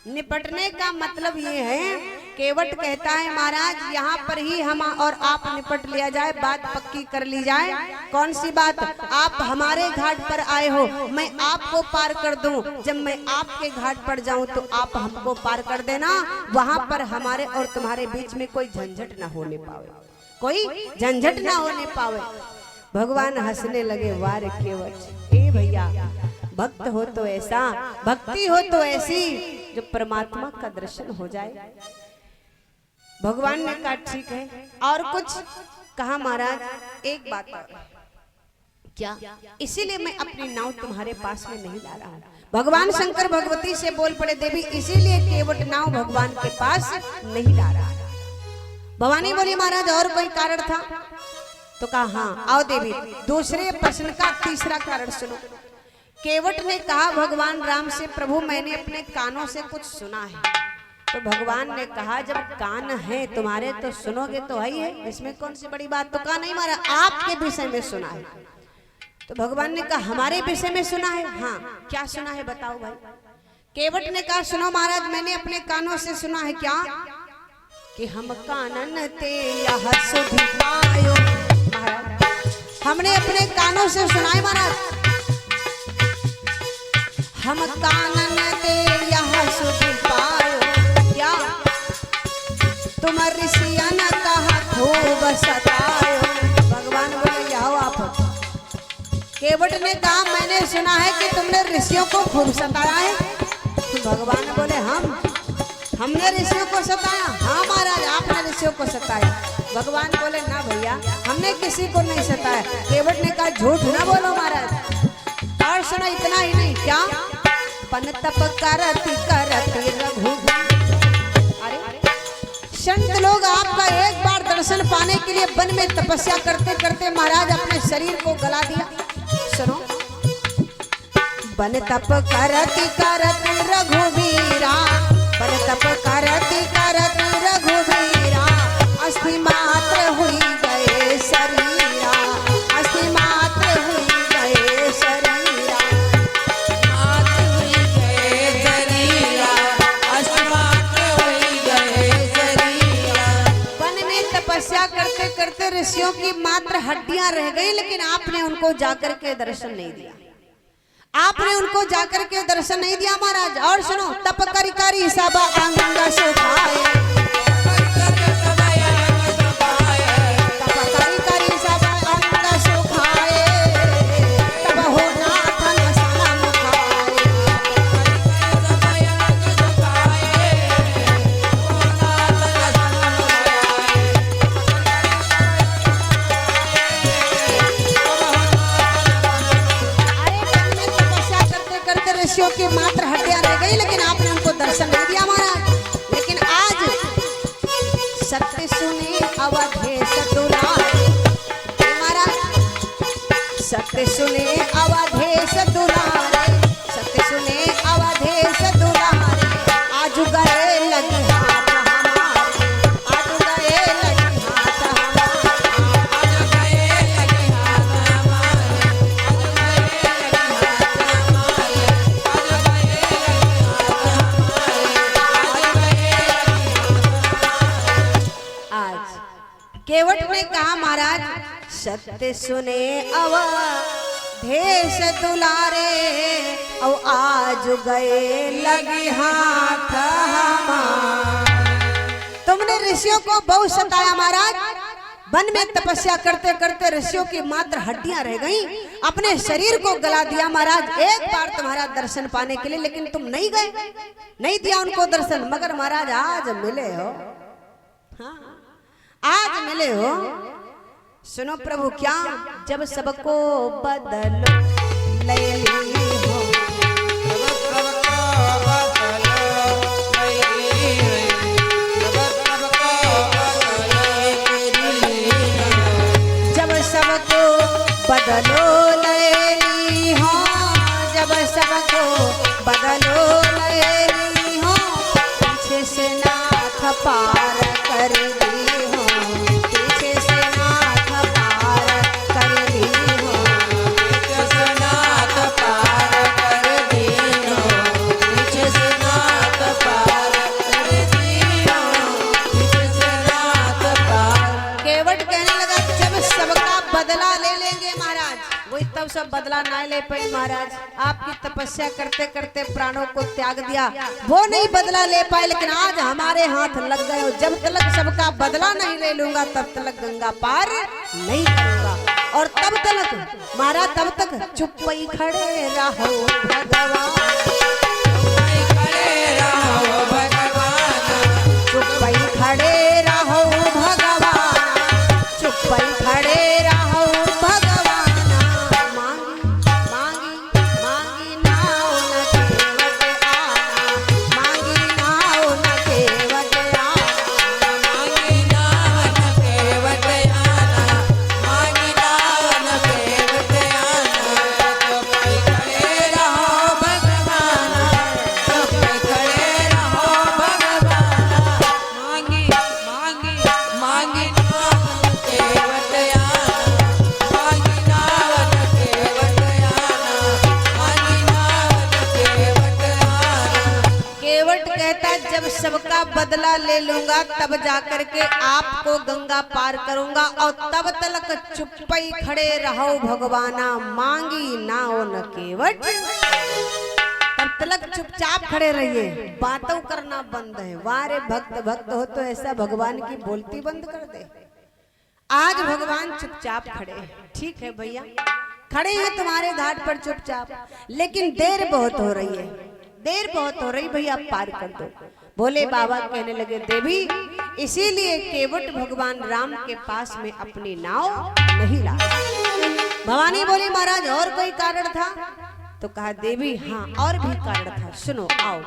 निपटने का मतलब ये है, केवट कहता है महाराज यहाँ पर ही हम और आप निपट लिया जाए, बात पक्की कर ली जाए। कौन सी बात? आप हमारे घाट पर आए हो, मैं आपको पार कर दूं। जब मैं आपके घाट पर जाऊं तो आप हमको पार कर देना, वहां पर हमारे और तुम्हारे बीच में कोई झंझट न होने पावे, कोई झंझट न होने पावे। भगवान हंसने लगे, वार केवट ए भैया भक्त हो तो ऐसा, भक्ति हो तो ऐसी जो परमात्मा का दर्शन हो जाए। भगवान ने कहा ठीक है, और कुछ कहा महाराज एक बात और। क्या? इसीलिए मैं अपनी नाव तुम्हारे पास में नहीं ला रहा हूँ। भगवान शंकर भगवती से बोल पड़े देवी इसीलिए केवट नाव भगवान के पास नहीं ला रहा। भवानी बोली महाराज और कोई कारण था? तो कहा हाँ आओ देवी, दूसरे प्रश्न का तीसरा कारण सुनो। केवट ने कहा भगवान राम से प्रभु मैंने अपने कानों से कुछ सुना है। तो भगवान ने कहा जब कान है तुम्हारे तो सुनोगे तो है ही है, इसमें कौन सी बड़ी बात। तो कहा नहीं महाराज आपके विषय में सुना है। तो भगवान ने कहा हमारे विषय में सुना है? हाँ क्या सुना है बताओ भाई। केवट ने कहा सुनो महाराज मैंने अपने कानों से सुना है। क्या? कि हम कानन ते यह सुधि पायो। महाराज हमने अपने कानों से सुना है महाराज, हम कानन ते यह सुधि पायो। क्या? तुम ऋषियन कहा खूब सतायो। भगवान बोले आओ आप। केवट ने कहा मैंने सुना है कि तुमने ऋषियों को खूब सताया है। भगवान बोले हमने ऋषियों को सताया? हाँ महाराज आपने ऋषियों को सताया। भगवान बोले ना भैया हमने किसी को नहीं सताया। केवट ने कहा झूठ ना बोलो महाराज। और सुना इतना ही नहीं, क्या? पन तप करती करती रघु। अरे संत लोग आपका एक बार दर्शन पाने के लिए वन में तपस्या करते करते महाराज अपने शरीर को गला दिया। सुनो बन तप करती करती रघुवीरा, बन तप करती करती रघुवीरा, अस्थि मात्र हुई गए शरीरा, अस्थि मात्र हुई गए शरीरा, मात्र हुई गए शरीरा। ऋषियों की मात्र हड्डियां रह गई, लेकिन आपने उनको जाकर के दर्शन नहीं दिया। आपने उनको जाकर के दर्शन नहीं दिया महाराज। और सुनो, तप करी करी सब अंग सुखाए, तप करी करी सब अंग सुखाए, तब हो नाथन सनम खाए। ऋषियों की मात्र हड्डियां रह गई, लेकिन आपने उनको दर्शन नहीं दिया महाराज। लेकिन आज सत्य सुने अवधेश दुलारे महाराज, सत्य सुने अवधेश दुलारे, सत्य सुने अवधेश दुलारे, आज गए लगे हाथ हमारे, आज गए लगे हाथ हमारे, आज गए लगे हाथ हमारे, केवट ने कहा महाराज सत्य सुने अवधेश दुलारे, और आज गए लगे हाथ हमारे। तुमने ऋषियों को बहुत सताया महाराज। वन में तपस्या करते करते ऋषियों की मात्र हड्डियां रह गईं, अपने शरीर को गला दिया महाराज एक बार तुम्हारा दर्शन पाने के लिए, लेकिन तुम नहीं गए, नहीं दिया उनको दर्शन। मगर महाराज आज मिले हो, हाँ आज मिले हो। सुनो प्रभु क्या, जब सबको बदलो लैली हो, जब सबको बदलो लैली हो, जब सबको बदलो लैली हो, पीछे से नाथ पार कर दी हो, पीछे से नाथ पार कर दी हो, पीछे से नाथ पार कर दी हो, पीछे से नाथ पार कर दी हो, पीछे से नाथ पार। केवट कहने लगा जब सबका बदला ले लेंगे महाराज, वही तब सब बदला ना ले पाए महाराज। आपकी तपस्या करते करते प्राणों को त्याग दिया, वो नहीं बदला ले पाए, लेकिन आज हमारे हाथ लग गए हो। जब तक सबका बदला नहीं ले लूंगा तब तक गंगा पार नहीं करूंगा। और तब तक महाराज, तब तक चुप ही खड़े रहो भगवान, चुप ही खड़े रहो भगवान, चुप ही खड़े रहो भगवान। मांगी मांगी मांगी नाव न केवट आना, मांगी नाव न केवट आना, मांगी नाव न केवट आना, मांगी नाव न केवट आना। चुप ही खड़े रहो भगवान, चुप ही खड़े रहो भगवान। मांगी मांगी मांगी नाव न केवट आना, मांगी नाव न केवट आना, मांगी नाव न केवट आना। केवट कहता जब सबका बदला ले लूंगा तब जाकर के आपको गंगा पार करूंगा, और तब तक चुप ही खड़े रहो भगवाना, मांगी नाव न केवट। तब तक चुपचाप खड़े रहिए, बातों करना बंद है। वारे भक्त भक्त हो तो ऐसा भगवान की बोलती बंद कर दे। आज भगवान चुपचाप खड़े हैं, ठीक है भैया, खड़े हैं तुम्हारे घाट पर चुपचाप, लेकिन देर बहुत हो रही है, देर बहुत हो रही भैया, पार कर दो। भोले बाबा कहने लगे देवी, इसीलिए केवट भगवान राम के पास में अपनी नाव नहीं ला। भवानी बोली महाराज और कोई कारण था? तो कहा देवी हाँ और भी कारण था, सुनो आओ।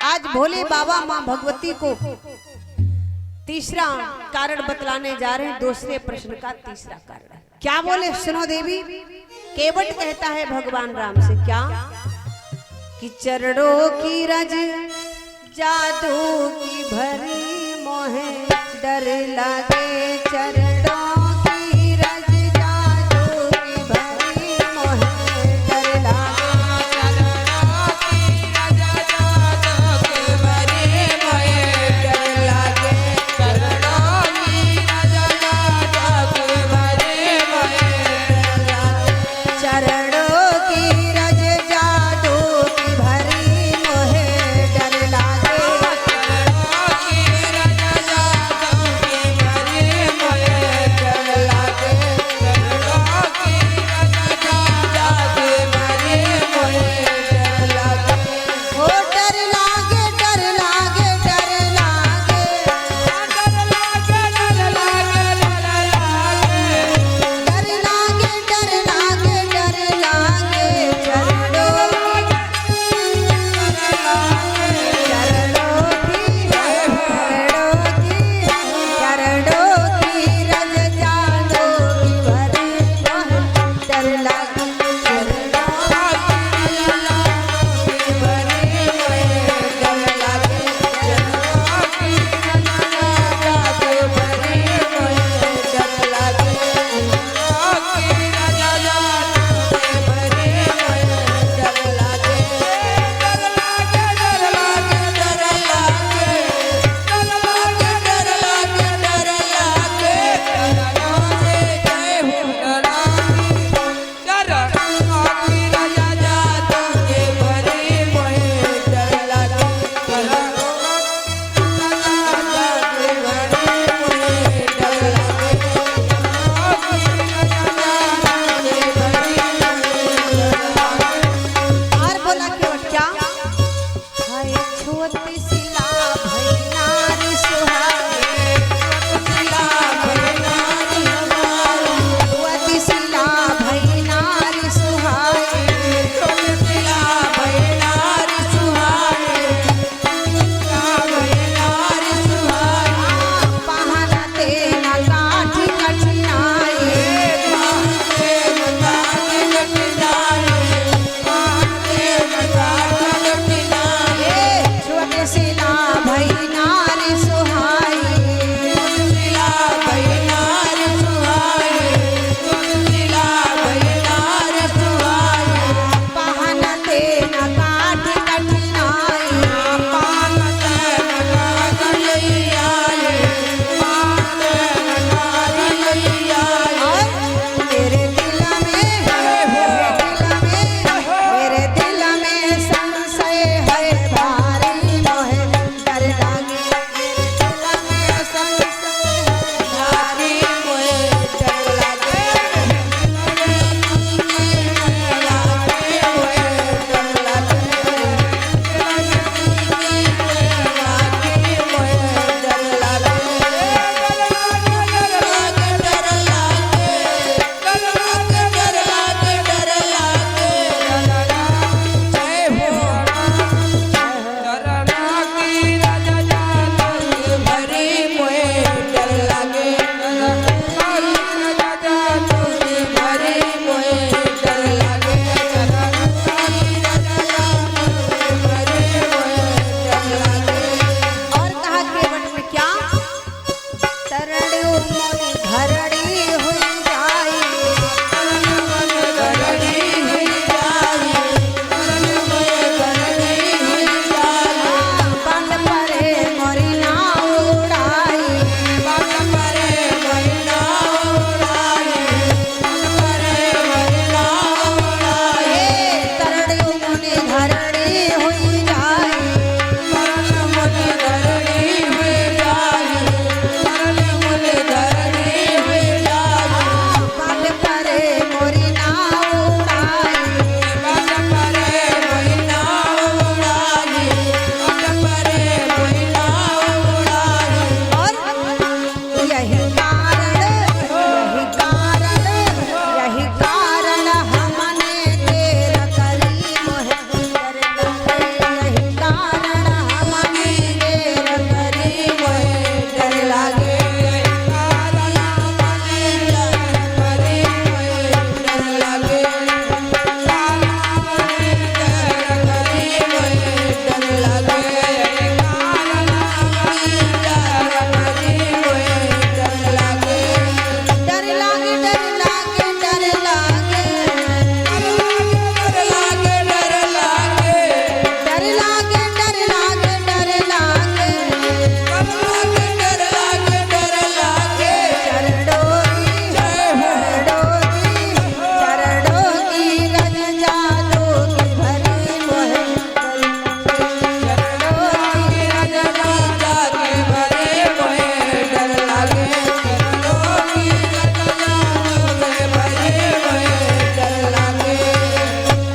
आज भोले बाबा माँ भगवती को तीसरा कारण बतलाने जा रहे हैं, दूसरे प्रश्न का तीसरा कारण। क्या बोले सुनो देवी। केवट कहता है भगवान राम से क्या, कि चरणों की रज जादू की भरी मोहे डर लगे, चरणों की रज जादू की भरी मोहे डर लगे, चरणों की रज जादू की भरी मोहे डर लगे, चरणों की रज जादू की भरी छुअती सिला भई नारी सुहाए, छुअती सिला भई नारी सुहाए, पहना तेना काठी कठिनाई, छुअती सिला भई नारी सुहाई, पहना तेना काठी कठिनाई, और मेरे दिल में संशय है भारी मोहे डर लागे, मेरे दिल में संशय है और कहा केवट में क्या तरड़ी मोनी घरड़ी हुई जाई, बन परे मोरी नाव उड़ाई, तरड़ी मोनी घरड़ी हुई जाई, बन परे मोरी नाव उड़ाई, और यही कारण हमने तेरा करी मोहे डर लागे, यही कारण हमने तेरा करी मोहे डर लागे, डर लागे, डर लागे, डर लागे, डर लागे, डर लागे, चरणों की रज जादू की भरी मोहे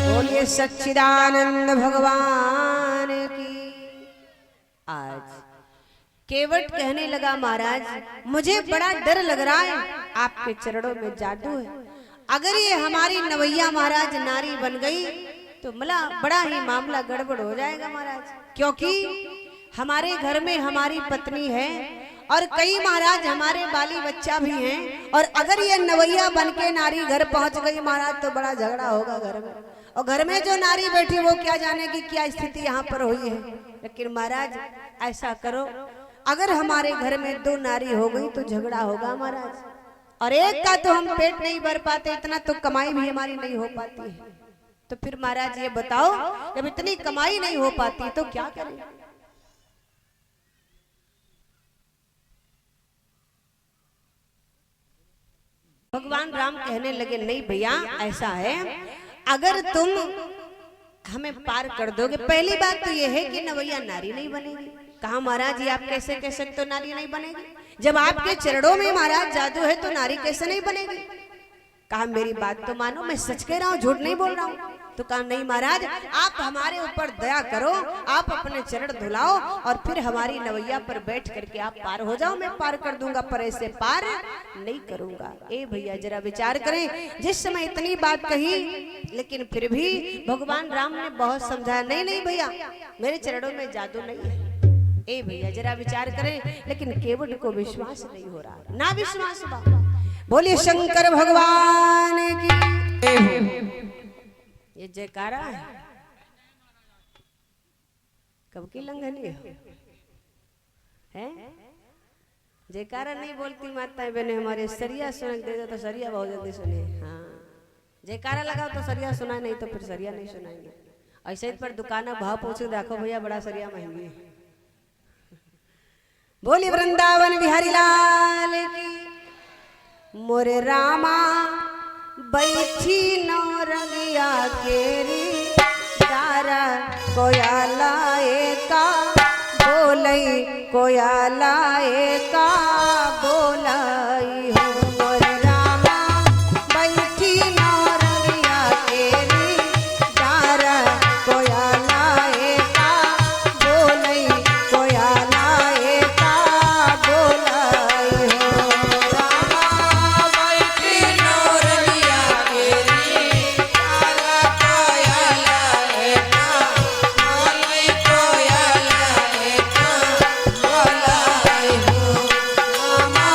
बोलिए सच्चिदानंद भगवान की। आज केवट कहने लगा महाराज मुझे बड़ा डर लग रहा है, आपके चरणों में जादू है, अगर ये हमारी नवैया महाराज नारी बन गई तो मला बड़ा ही मामला गड़बड़ हो जाएगा महाराज, क्योंकि हमारे घर में हमारी पत्नी है और कई महाराज हमारे बाली बच्चा भी हैं, और अगर ये नवैया बन के नारी घर पहुंच गई महाराज तो बड़ा झगड़ा होगा घर में, और घर में जो नारी बैठी वो क्या जानेगी क्या स्थिति यहाँ पर हुई है। लेकिन महाराज ऐसा करो, अगर हमारे घर में 2 नारी हो गई तो झगड़ा होगा महाराज, और एक का तो हम पेट नहीं भर पाते, इतना तो कमाई भी हमारी नहीं हो पाती है, तो फिर महाराज ये बताओ जब इतनी कमाई नहीं हो पाती तो क्या करें। भगवान राम कहने लगे नहीं भैया ऐसा है, अगर तुम हमें पार कर दोगे, पहली बात तो ये है कि नवैया नारी नहीं बनेगी। कहा महाराज ये आप कैसे कह सकते हो नारी नहीं बनेगी, जब आपके चरणों में महाराज जादू है तो नारी कैसे नहीं बनेगी। कहा मेरी बात तो मानो, मैं सच कह रहा हूँ झूठ नहीं बोल रहा हूँ। तो कहा नहीं महाराज, आप हमारे ऊपर दया करो, आप अपने चरण धुलाओ और फिर हमारी नवैया पर बैठ करके आप पार हो जाओ, मैं पार कर दूंगा, पर ऐसे पार नहीं करूंगा। ए भैया जरा विचार करें, जिस समय इतनी बात कही लेकिन फिर भी भगवान राम ने बहुत समझाया, नहीं नहीं भैया मेरे चरणों में जादू नहीं है। ए भैया जरा विचार करें, लेकिन केवट को विश्वास नहीं हो रहा, ना विश्वास बा। बोलिए शंकर भगवान की। ये जयकारा है, कब की लंघनी है? जयकारा नहीं बोलती माताएं बहनें हमारे, सरिया सुन दे तो सरिया बहुत जल्दी सुने। हाँ जयकारा लगाओ तो सरिया सुनाए, नहीं तो फिर सरिया नहीं सुनाएंगे। ऐसे ही पर दुकान भाव पूछ देखो भैया बड़ा सरिया महंगी है। बोली वृंदावन बिहारी लाल की। मोरे रामा बैठी नौरंगिया केरी तारा कोयाला एका बोलई, कोयाला एका बोलई हो। मोरे रामा बैठी नौरंगिया केरी तारा कोयाला एका बोलई, कोयाला एका बोलई हो। रामा बैठी नौरंगिया केरी तारा कोयाला एका बोलई, कोयाला एका बोलई हो। रामा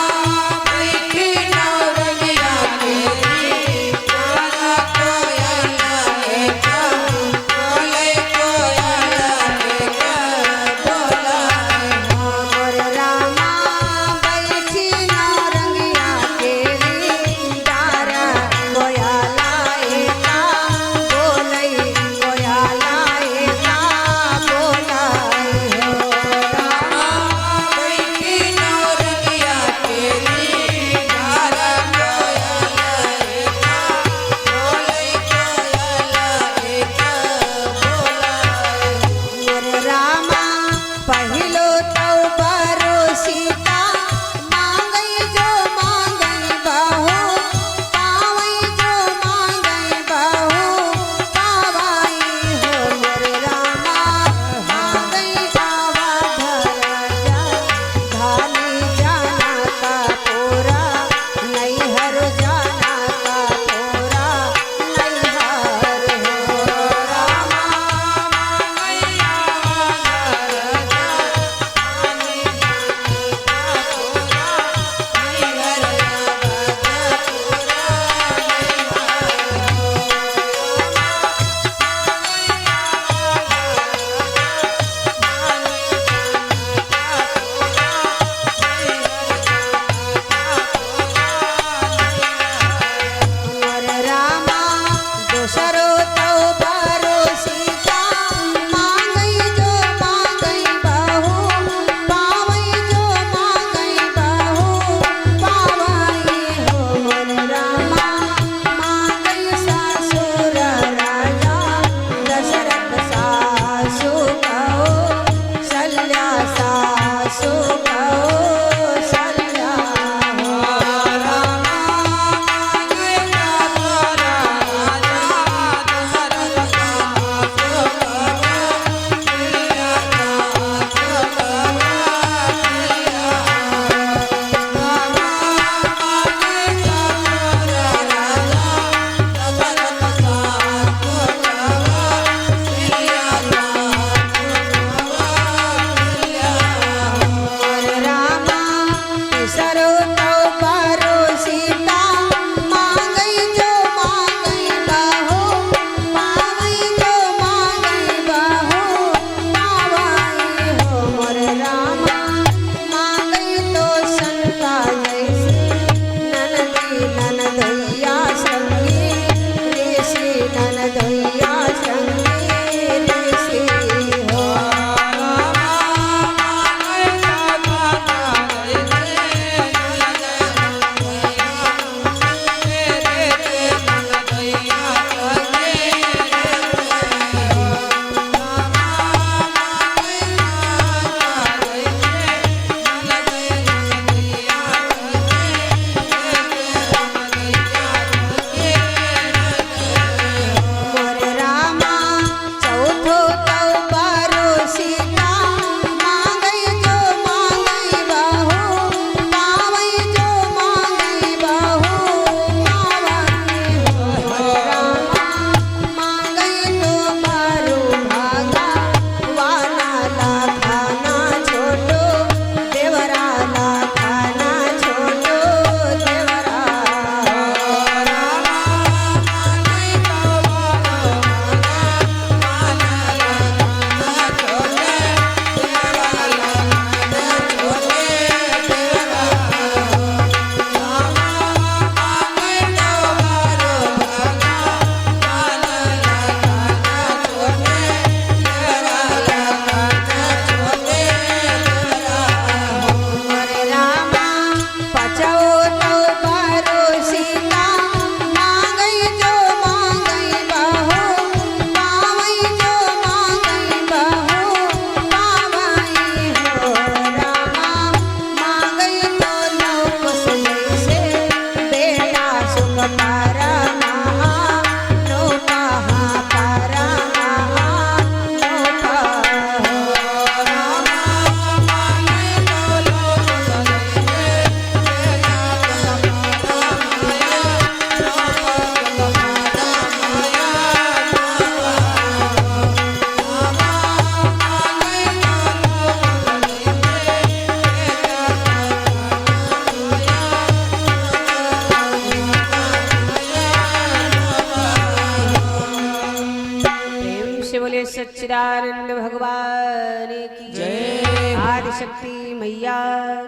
सच्चिदानंद भगवान की जय। आदि शक्ति मैया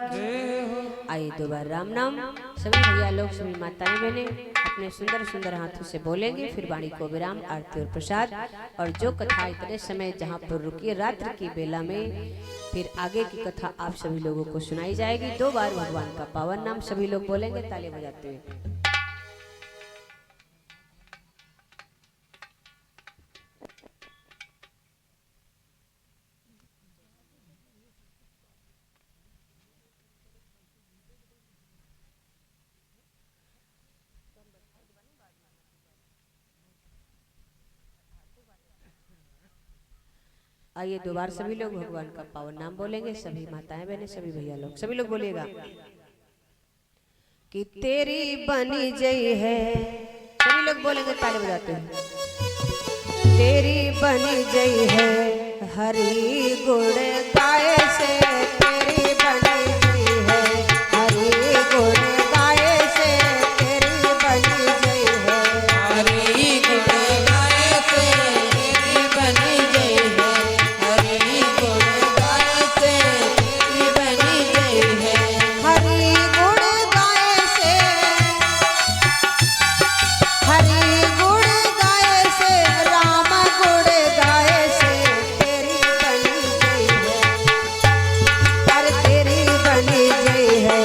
की। आइए दो बार राम नाम सभी भैया लोग सभी माताएं बहने अपने सुंदर सुंदर हाथों से बोलेंगे, फिर वाणी को विराम, आरती और प्रसाद। और जो कथा इतने समय जहाँ पर रुकी रात्रि की बेला में, फिर आगे की कथा आप सभी लोगों को सुनाई जाएगी। 2 बार भगवान का पावन नाम सभी लोग बोलेंगे ताली बजाते हुए। आइए 2 बार सभी लोग भगवान का पावन नाम बोलेंगे, सभी माताएं बहने सभी भैया लोग सभी लोग बोलिएगा कि तेरी बनी जय है। सभी लोग बोलेंगे ताली बजाते हुए। तेरी बनी जय है हरि गुण गाए से, तेरी बनी जय है हरि गुण गाए से, तेरी बनी जय है हरि गुण गाए से तेरी बनी जय है, हरि गुण गाए से तेरी बनी जय है। हरि गुण गाए से, हरि गुण गाए से, राम गुण गाए से, तेरी बनी जय है। पर तेरी बनी जय है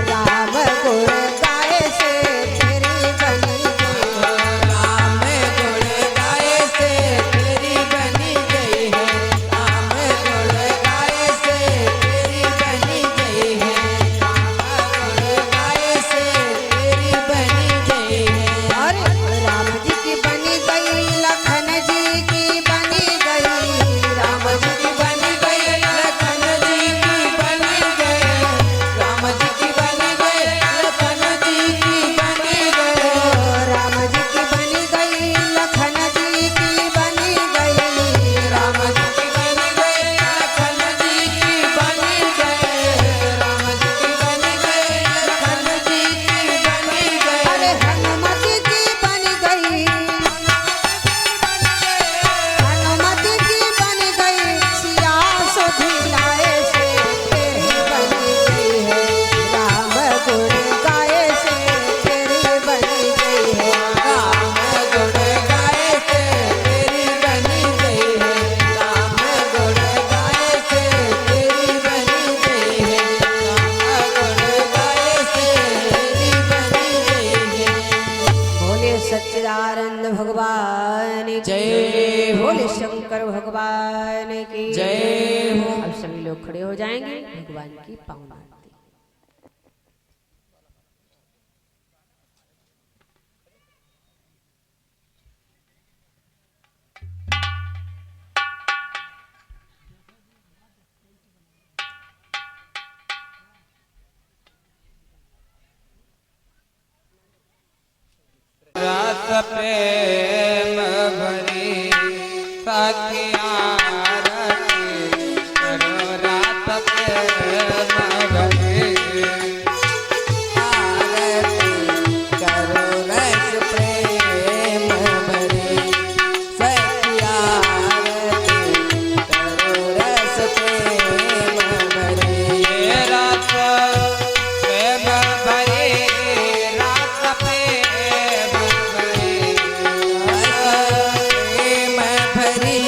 राम गुण गाए से, तेरी बनी जय है। राम गुण गाए से तेरी बनी जय है, राम गुण गाए से तेरी बनी जय है, राम गुण गाए से तेरी बनी जय है। और राम जी की बनी गई, लखन जी की बनी गई, राम जी की बनी गई लखन जी की बनी गई, राम जी की बनी गई लखन जी की बनी गई, राम जी की बनी गई, लखन जी की बनी गई, राम जी की बनी गई लखन जी की बनी गई, राम जी की बनी गई लखन जी की बनी गई। अरे हनुमत की बनी गई, हनुमत की बनी गई, सिया सुधी लाए से, तेरी बनी गई है राम गुण गाए से, तेरी बनी गई है। राम गुण गाए से तेरी बनी गई है, राम गुण गाए से तेरी बनी गई है, राम गुण गाए से तेरी बनी गई है। बोले सच्चिदानंद भगवान की जय हो। बोले शंकर भगवान की जय हो। अब सभी लोग खड़े हो जाएंगे, भगवान की पावन आरती। रात प्रेम भरी सखिया रखी, करो रात प्रेम भरी आरती, करो रस प्रेम भरी सखिया रखी, करो रस प्रेम भरी। ये रात प्रेम भरी, रात प्रेम भरी, प्रेम भरी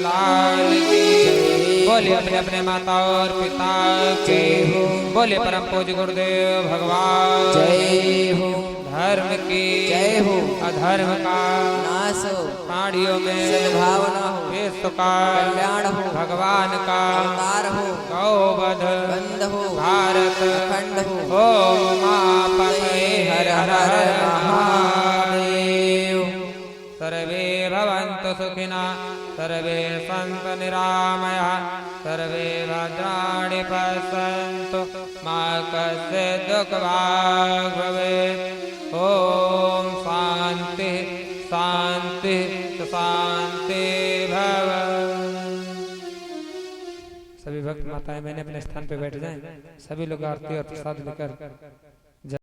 लाल की बोले अपने अपने माता और पिता की बोले परम पूज्य गुरुदेव भगवान जय हो धर्म की जय हो अधर्म का नाश हो प्राणियों में सद्भावना हो विश्व का कल्याण हो भगवान का अवतार हो गौवध बंद हो भारत अखंड हो ओम उमापते हर हर महादेव सर्वे भवन्तु सुखिनः सर्वे सन्तु निरामयाः सर्वे भद्राणि पश्यन्तु मा कश्चित् दुःखभाग् भवेत् ओम शांति शांति शांति भव। सभी भक्त माताएं मैंने अपने स्थान पे बैठ जाएं। सभी लोग आरती और प्रसाद लेकर